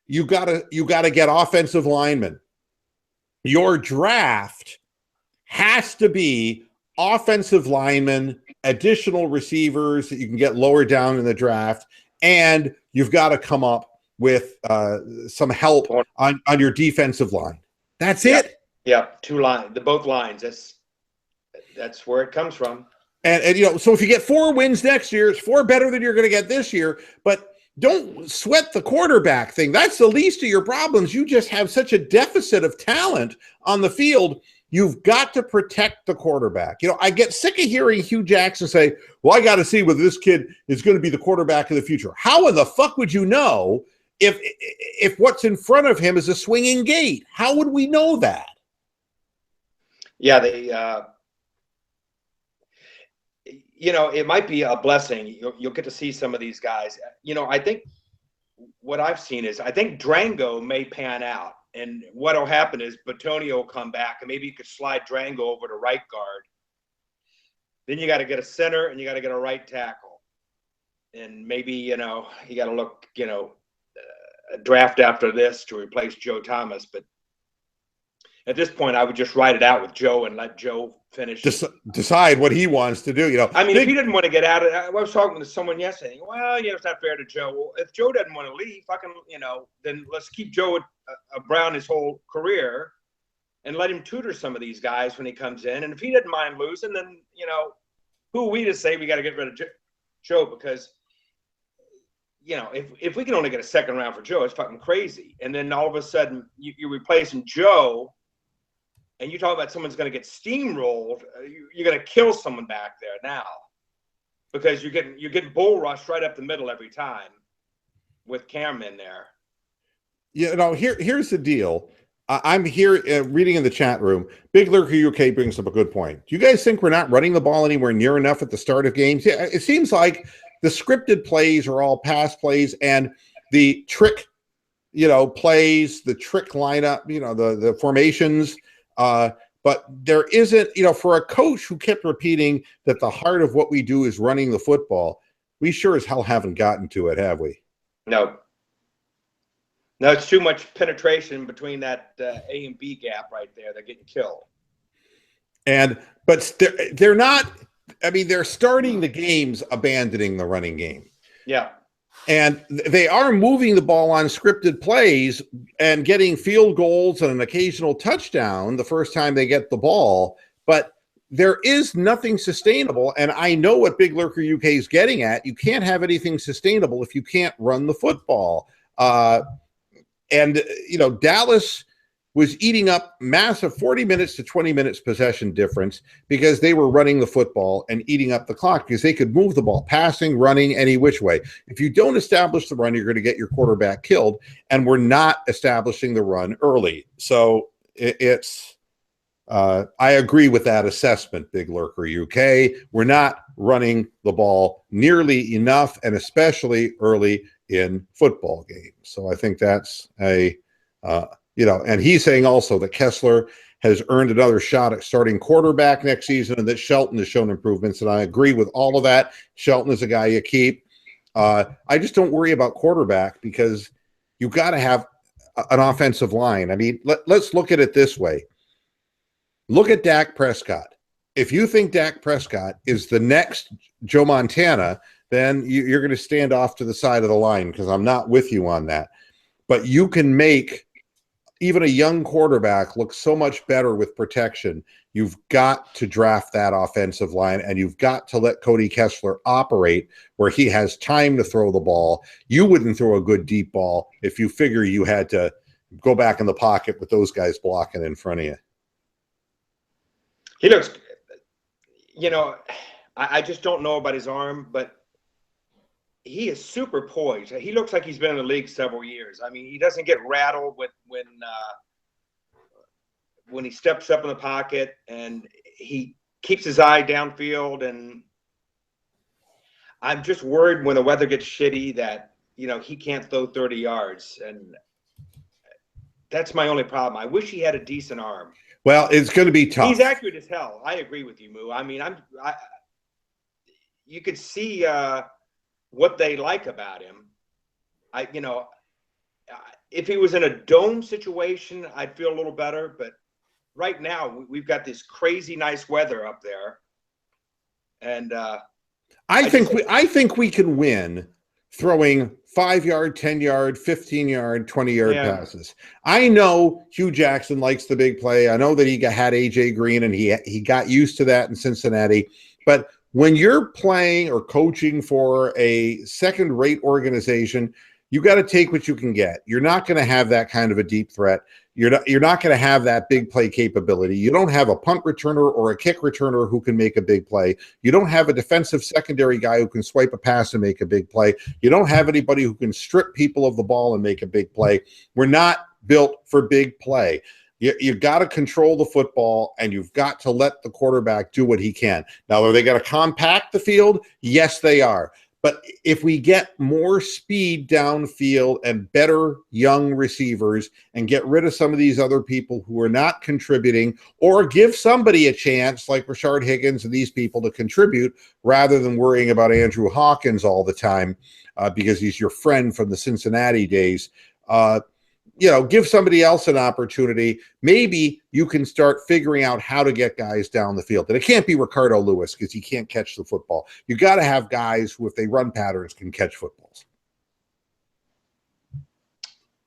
You gotta get offensive linemen. Your draft has to be offensive linemen, additional receivers that you can get lower down in the draft, and you've got to come up with some help on your defensive line. That's it. Yeah, both lines. That's where it comes from. And so if you get 4 wins next year, it's 4 better than you're going to get this year. But don't sweat the quarterback thing. That's the least of your problems. You just have such a deficit of talent on the field. You've got to protect the quarterback. I get sick of hearing Hugh Jackson say, well, I got to see whether this kid is going to be the quarterback of the future. How in the fuck would you know if what's in front of him is a swinging gate? How would we know that? Yeah, it might be a blessing. You'll get to see some of these guys. I think what I've seen is I think Drango may pan out. And what will happen is Batonio will come back, and maybe you could slide Drango over to right guard. Then you got to get a center, and you got to get a right tackle. And maybe, you got to look, a draft after this to replace Joe Thomas. But at this point, I would just ride it out with Joe and let Joe finish. Decide what he wants to do. I mean, if he didn't want to get out of it, I was talking to someone yesterday. Well, it's not fair to Joe. Well, if Joe doesn't want to leave, then let's keep Joe Brown his whole career and let him tutor some of these guys when he comes in. And if he doesn't mind losing, then, who are we to say we got to get rid of Joe? Because, if we can only get a second round for Joe, it's fucking crazy. And then all of a sudden you're replacing Joe, and you talk about someone's going to get steamrolled, you're going to kill someone back there now, because you're getting bull rushed right up the middle every time with Cam in there. Here's the deal. I'm here reading in the chat room. Big Lurker UK brings up a good point. Do you guys think we're not running the ball anywhere near enough at the start of games? Yeah, it seems like the scripted plays are all pass plays, and the trick, plays, the trick lineup, the formations. But there isn't, for a coach who kept repeating that the heart of what we do is running the football, we sure as hell haven't gotten to it, have we? No, it's too much penetration between that A and B gap right there. They're getting killed. But they're not. I mean, they're starting the games abandoning the running game. Yeah. And they are moving the ball on scripted plays and getting field goals and an occasional touchdown the first time they get the ball. But there is nothing sustainable. And I know what Big Lurker UK is getting at. You can't have anything sustainable if you can't run the football. Dallas was eating up massive 40 minutes to 20 minutes possession difference because they were running the football and eating up the clock because they could move the ball, passing, running, any which way. If you don't establish the run, you're going to get your quarterback killed, and we're not establishing the run early. So I agree with that assessment, Big Lurker UK. We're not running the ball nearly enough, and especially early in football games. So I think that's and he's saying also that Kessler has earned another shot at starting quarterback next season and that Shelton has shown improvements. And I agree with all of that. Shelton is a guy you keep. I just don't worry about quarterback because you've got to have an offensive line. I mean, let's look at it this way. Look at Dak Prescott. If you think Dak Prescott is the next Joe Montana, then you're going to stand off to the side of the line because I'm not with you on that. But you can make even a young quarterback looks so much better with protection. You've got to draft that offensive line, and you've got to let Cody Kessler operate where he has time to throw the ball. You wouldn't throw a good deep ball if you figure you had to go back in the pocket with those guys blocking in front of you. He looks, I just don't know about his arm, but he is super poised. He looks like he's been in the league several years. I mean, he doesn't get rattled when he steps up in the pocket, and he keeps his eye downfield. And I'm just worried when the weather gets shitty that, he can't throw 30 yards. And that's my only problem. I wish he had a decent arm. Well, it's going to be tough. He's accurate as hell. I agree with you, Moo. I mean, you could see what they like about him. If he was in a dome situation, I'd feel a little better. But right now, we've got this crazy nice weather up there, and I think we can win throwing 5-yard, 10-yard, 15-yard, 20-yard passes. I know Hugh Jackson likes the big play. I know that he had AJ Green, and he got used to that in Cincinnati. But when you're playing or coaching for a second-rate organization, you got to take what you can get. You're not going to have that kind of a deep threat. You're not going to have that big play capability. You don't have a punt returner or a kick returner who can make a big play. You don't have a defensive secondary guy who can swipe a pass and make a big play. You don't have anybody who can strip people of the ball and make a big play. We're not built for big play. You've got to control the football, and you've got to let the quarterback do what he can. Now, are they going to compact the field? Yes, they are. But if we get more speed downfield and better young receivers and get rid of some of these other people who are not contributing, or give somebody a chance like Rashard Higgins and these people to contribute rather than worrying about Andrew Hawkins all the time because he's your friend from the Cincinnati days, give somebody else an opportunity. Maybe you can start figuring out how to get guys down the field. And it can't be Ricardo Lewis because he can't catch the football. You got to have guys who, if they run patterns, can catch footballs.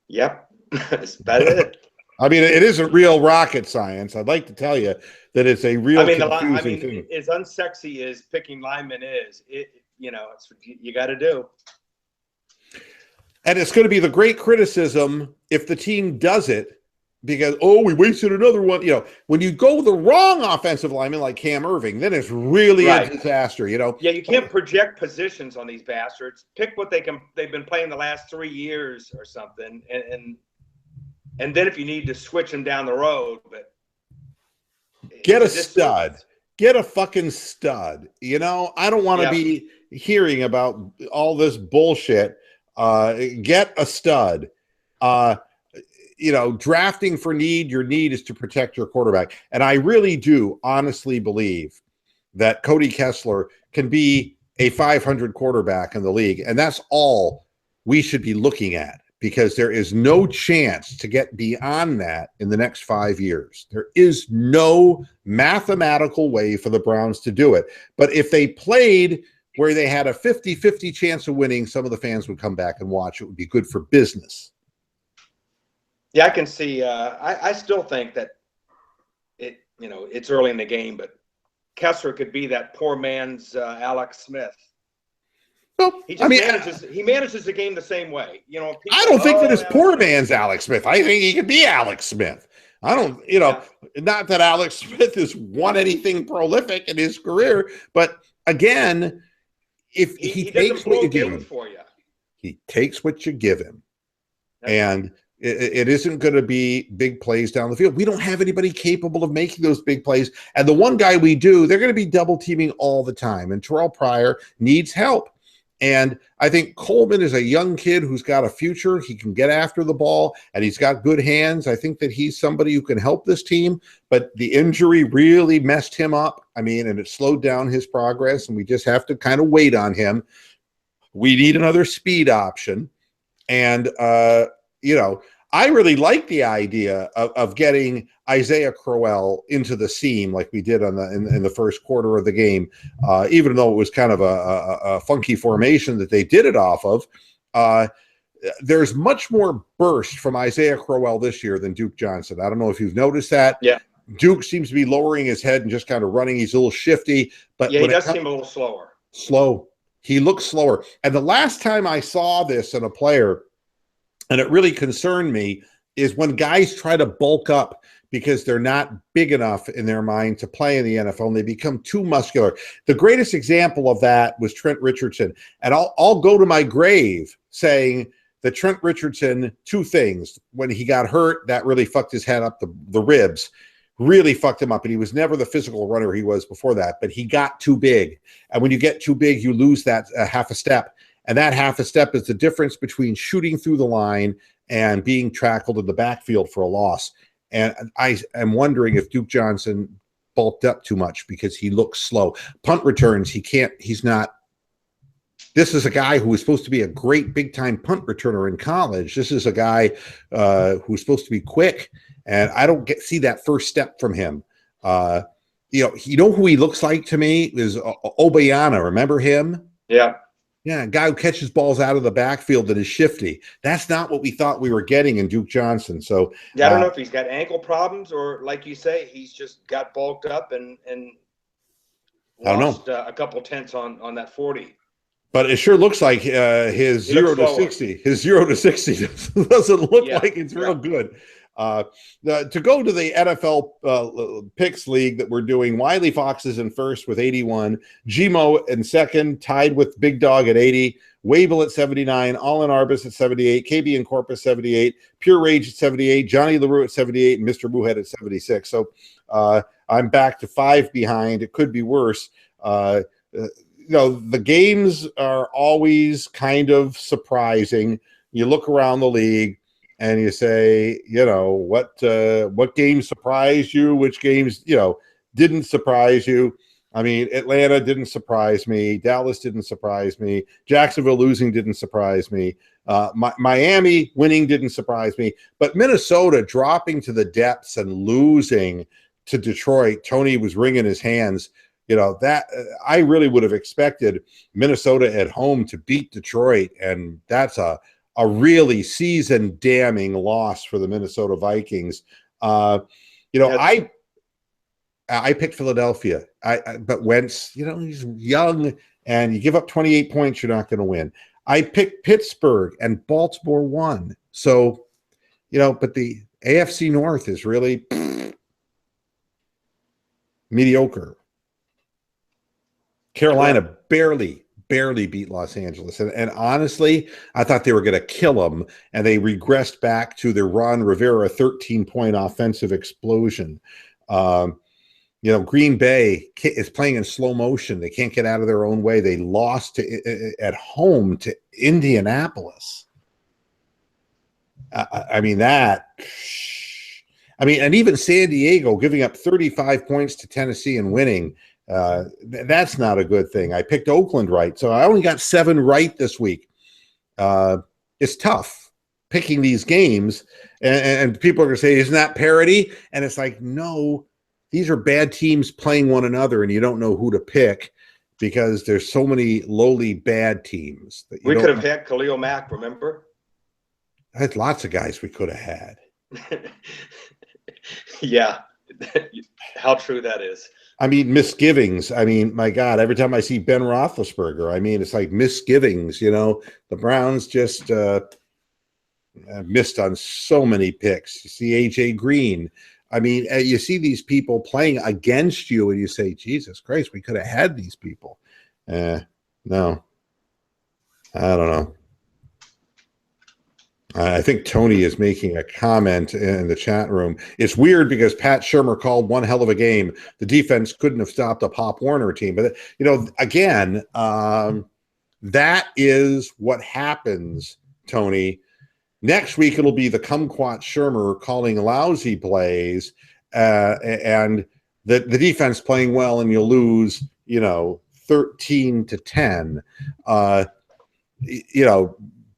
Yep. That's about it. I mean, it isn't real rocket science. I'd like to tell you that it's a real confusing thing. As unsexy as picking linemen is, it's you got to do. And it's going to be the great criticism if the team does it because, we wasted another one. When you go the wrong offensive lineman like Cam Irving, then it's really a disaster, Yeah, you can't project positions on these bastards. Pick what they've been playing the last 3 years or something. And then if you need to switch them down the road, but get a stud. Get a fucking stud. I don't want to be hearing about all this bullshit. Get a stud. Drafting for need, your need is to protect your quarterback. And I really do honestly believe that Cody Kessler can be a 500 quarterback in the league. And that's all we should be looking at because there is no chance to get beyond that in the next 5 years. There is no mathematical way for the Browns to do it. But if they played where they had a 50-50 chance of winning, some of the fans would come back and watch. It would be good for business. Yeah, I can see. I still think that it's early in the game, but Kessler could be that poor man's Alex Smith. Well, he manages the game the same way. I don't think that his poor man's Alex Smith. I think he could be Alex Smith. I don't, not that Alex Smith has won anything prolific in his career, but again, if he takes what you give him, he takes what you give him. And it isn't going to be big plays down the field. We don't have anybody capable of making those big plays. And the one guy we do, they're going to be double teaming all the time. And Terrell Pryor needs help. And I think Coleman is a young kid who's got a future. He can get after the ball and he's got good hands. I think that he's somebody who can help this team, but the injury really messed him up. And it slowed down his progress and we just have to kind of wait on him. We need another speed option. And, I really like the idea of getting Isaiah Crowell into the seam like we did in the first quarter of the game, even though it was kind of a funky formation that they did it off of. There's much more burst from Isaiah Crowell this year than Duke Johnson. I don't know if you've noticed that. Yeah. Duke seems to be lowering his head and just kind of running. He's a little shifty. But he does seem a little slower. Slow. He looks slower. And the last time I saw this in a player, and it really concerned me, is when guys try to bulk up because they're not big enough in their mind to play in the NFL and they become too muscular. The greatest example of that was Trent Richardson. And I'll go to my grave saying that Trent Richardson, two things. When he got hurt, that really fucked his head up, the ribs really fucked him up. And he was never the physical runner he was before that, but he got too big. And when you get too big, you lose that half a step. And that half a step is the difference between shooting through the line and being tackled in the backfield for a loss. And I am wondering if Duke Johnson bulked up too much because he looks slow. Punt returns, he's not. This is a guy who was supposed to be a great big-time punt returner in college. This is a guy who's supposed to be quick, and I don't see that first step from him. Who he looks like to me is Obayana. Remember him? Yeah. Yeah, a guy who catches balls out of the backfield that is shifty. That's not what we thought we were getting in Duke Johnson. So I don't know if he's got ankle problems or, like you say, he's just got bulked up and lost a couple tenths on that 40. But it sure looks like his 0 to 60. His 0 to 60 doesn't look like it's real good. To go to the NFL picks league that we're doing, Wiley Fox is in first with 81, Gmo in second, tied with Big Dog at 80, Wabel at 79, Allen Arbus at 78, KB and Corpus 78, Pure Rage at 78, Johnny LaRue at 78, and Mr. Moohead at 76. So I'm back to 5 behind. It could be worse. The games are always kind of surprising. You look around the league and you say, what games surprised you? Which games, didn't surprise you? I mean, Atlanta didn't surprise me. Dallas didn't surprise me. Jacksonville losing didn't surprise me. Miami winning didn't surprise me, but Minnesota dropping to the depths and losing to Detroit. Tony was wringing his hands. That I really would have expected Minnesota at home to beat Detroit, and that's a really season damning loss for the Minnesota Vikings. I picked Philadelphia. But Wentz, he's young, and you give up 28 points, you're not going to win. I picked Pittsburgh, and Baltimore won. So, but the AFC North is really mediocre. Carolina barely beat Los Angeles. And honestly, I thought they were going to kill them, and they regressed back to their Ron Rivera 13-point offensive explosion. Green Bay is playing in slow motion. They can't get out of their own way. They lost at home to Indianapolis. And even San Diego giving up 35 points to Tennessee and winning. That's not a good thing. I picked Oakland right, so I only got 7 right this week. It's tough picking these games, and people are going to say, isn't that parity? And it's like, no, these are bad teams playing one another, and you don't know who to pick because there's so many lowly bad teams. We could have had Khalil Mack, remember? I had lots of guys we could have had. Yeah, how true that is. Misgivings. My God, every time I see Ben Roethlisberger, it's like misgivings. The Browns just missed on so many picks. You see A.J. Green. You see these people playing against you, and you say, Jesus Christ, we could have had these people. No, I don't know. I think Tony is making a comment in the chat room. It's weird because Pat Shurmur called one hell of a game. The defense couldn't have stopped a Pop Warner team. But, again, that is what happens, Tony. Next week, it'll be the kumquat Shurmur calling lousy plays and the defense playing well, and you'll lose, 13-10.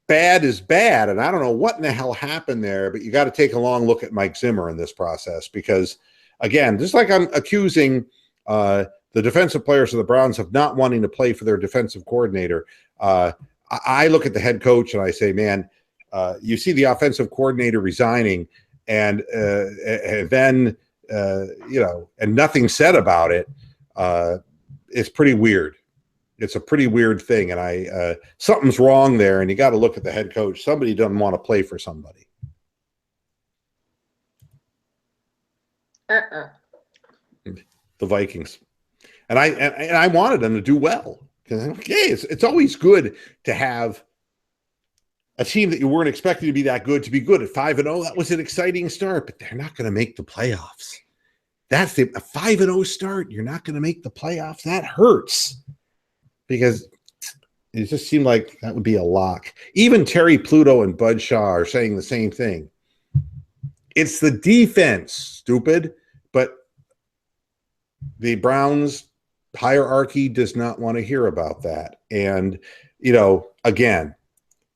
Bad is bad, and I don't know what in the hell happened there, but you got to take a long look at Mike Zimmer in this process because, again, just like I'm accusing the defensive players of the Browns of not wanting to play for their defensive coordinator, I look at the head coach and I say, man, you see the offensive coordinator resigning, and then and nothing said about it. It's pretty weird. It's a pretty weird thing, and something's wrong there, and you got to look at the head coach. Somebody doesn't want to play for somebody. The Vikings, and I wanted them to do well because it's always good to have a team that you weren't expecting to be that good to be good at 5-0. That was an exciting start, but they're not going to make the playoffs. That's a 5-0 start. You're not going to make the playoffs. That hurts. Because it just seemed like that would be a lock. Even Terry Pluto and Bud Shaw are saying the same thing. It's the defense, stupid. But the Browns hierarchy does not want to hear about that. And, again,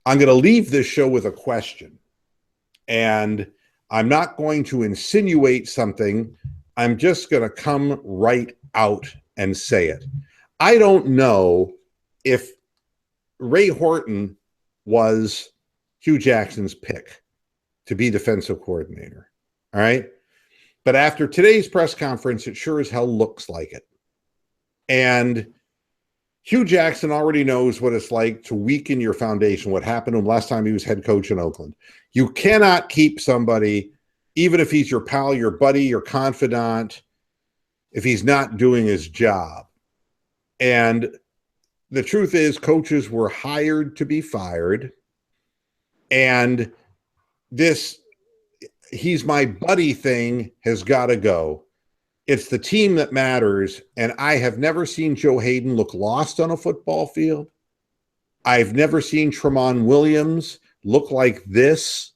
I'm going to leave this show with a question. And I'm not going to insinuate something. I'm just going to come right out and say it. I don't know if Ray Horton was Hugh Jackson's pick to be defensive coordinator. All right. But after today's press conference, it sure as hell looks like it. And Hugh Jackson already knows what it's like to weaken your foundation, what happened to him last time he was head coach in Oakland. You cannot keep somebody, even if he's your pal, your buddy, your confidant, if he's not doing his job. And the truth is, coaches were hired to be fired. And this he's my buddy thing has got to go. It's the team that matters. And I have never seen Joe Hayden look lost on a football field. I've never seen Tramon Williams look like this.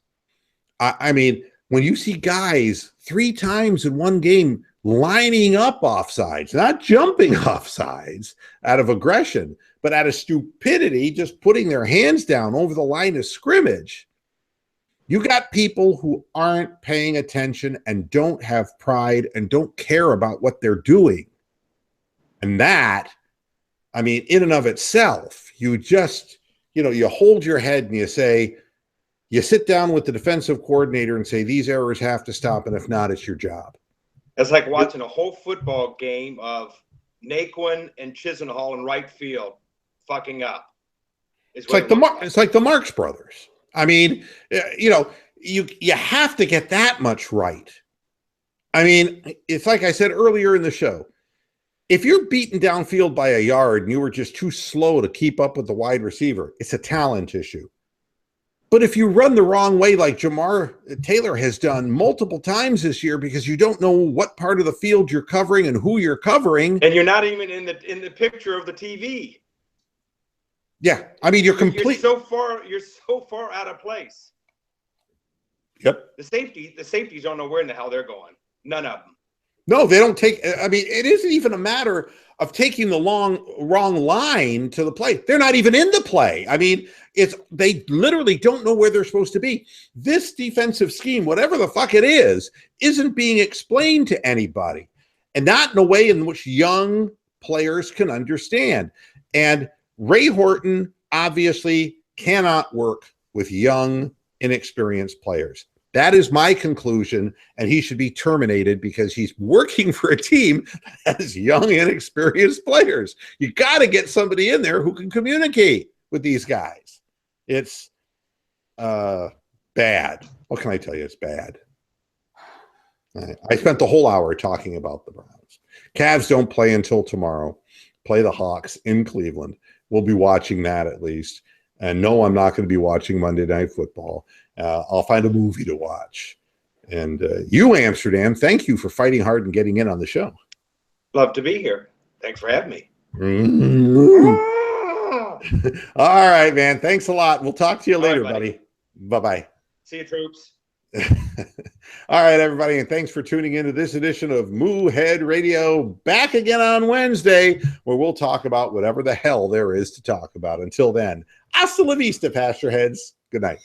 I mean, when you see guys 3 times in one game lining up offsides, not jumping offsides out of aggression, but out of stupidity, just putting their hands down over the line of scrimmage. You got people who aren't paying attention and don't have pride and don't care about what they're doing. And that, I mean, in and of itself, you just, you hold your head and you say, you sit down with the defensive coordinator and say, these errors have to stop, and if not, it's your job. It's like watching a whole football game of Naquin and Chisenhall in right field fucking up. It's like the Marx Brothers. I mean, you have to get that much right. I mean, it's like I said earlier in the show. If you're beaten downfield by a yard and you were just too slow to keep up with the wide receiver, it's a talent issue. But if you run the wrong way, like Jamar Taylor has done multiple times this year, because you don't know what part of the field you're covering and who you're covering, and you're not even in the picture of the TV. Yeah, I mean, you're so far out of place. Yep. The safeties don't know where in the hell they're going. None of them. No, they don't take. I mean, it isn't even a matter of taking the wrong line to the play. They're not even in the play. I mean, they literally don't know where they're supposed to be. This defensive scheme, whatever the fuck it is, isn't being explained to anybody, and not in a way in which young players can understand. And Ray Horton obviously cannot work with young, inexperienced players. That is my conclusion, and he should be terminated because he's working for a team that has young, inexperienced players. You got to get somebody in there who can communicate with these guys. It's bad. What can I tell you? It's bad. I spent the whole hour talking about the Browns. Cavs don't play until tomorrow. Play the Hawks in Cleveland. We'll be watching that at least. And no, I'm not going to be watching Monday Night Football. I'll find a movie to watch. And you, Amsterdam, thank you for fighting hard and getting in on the show. Love to be here. Thanks for having me. All right, man. Thanks a lot. We'll talk to you later, buddy. Bye-bye. See you, troops. All right, everybody, and thanks for tuning into this edition of Moohead Radio. Back again on Wednesday, where we'll talk about whatever the hell there is to talk about. Until then, hasta la vista, Pasture Heads. Good night.